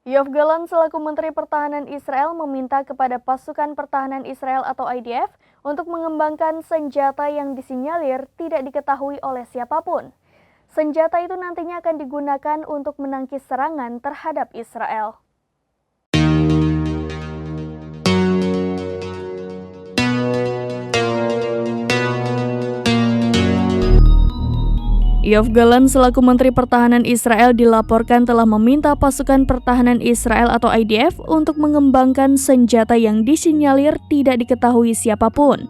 Yoav Gallant selaku Menteri Pertahanan Israel meminta kepada pasukan pertahanan Israel atau IDF untuk mengembangkan senjata yang disinyalir tidak diketahui oleh siapapun. Senjata itu nantinya akan digunakan untuk menangkis serangan terhadap Israel. Yoav Gallant selaku Menteri Pertahanan Israel dilaporkan telah meminta pasukan pertahanan Israel atau IDF untuk mengembangkan senjata yang disinyalir tidak diketahui siapapun.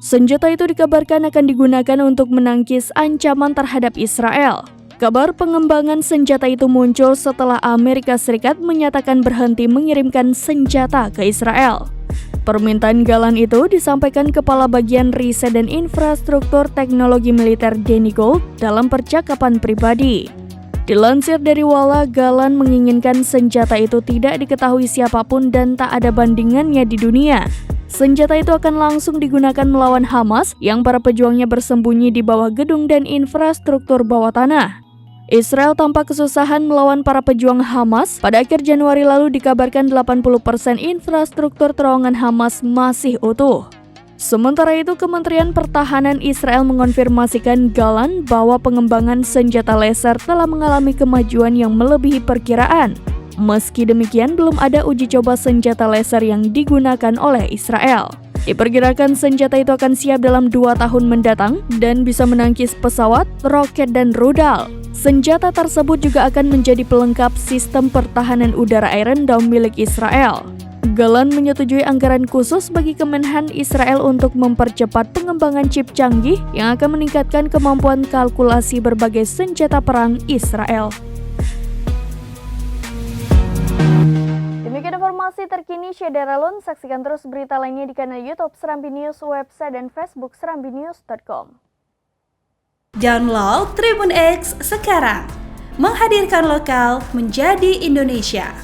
Senjata itu dikabarkan akan digunakan untuk menangkis ancaman terhadap Israel. Kabar pengembangan senjata itu muncul setelah Amerika Serikat menyatakan berhenti mengirimkan senjata ke Israel. Permintaan Gallant itu disampaikan Kepala Bagian Riset dan Infrastruktur Teknologi Militer Danny Gold dalam percakapan pribadi. Dilansir dari Walla, Gallant menginginkan senjata itu tidak diketahui siapapun dan tak ada bandingannya di dunia. Senjata itu akan langsung digunakan melawan Hamas yang para pejuangnya bersembunyi di bawah gedung dan infrastruktur bawah tanah. Israel tampak kesusahan melawan para pejuang Hamas. Pada akhir Januari lalu dikabarkan 80% infrastruktur terowongan Hamas masih utuh. Sementara itu, Kementerian Pertahanan Israel mengonfirmasikan Gallant bahwa pengembangan senjata laser telah mengalami kemajuan yang melebihi perkiraan. Meski demikian, belum ada uji coba senjata laser yang digunakan oleh Israel. Diperkirakan senjata itu akan siap dalam 2 tahun mendatang dan bisa menangkis pesawat, roket, dan rudal. Senjata tersebut juga akan menjadi pelengkap sistem pertahanan udara Iron Dome milik Israel. Gallant menyetujui anggaran khusus bagi Kemenhan Israel untuk mempercepat pengembangan chip canggih yang akan meningkatkan kemampuan kalkulasi berbagai senjata perang Israel. Demikian informasi terkini Syederalun. Saksikan terus berita lainnya di kanal YouTube Serambi News, website dan Facebook serambinews.com. Download Tribun X sekarang, menghadirkan lokal menjadi Indonesia.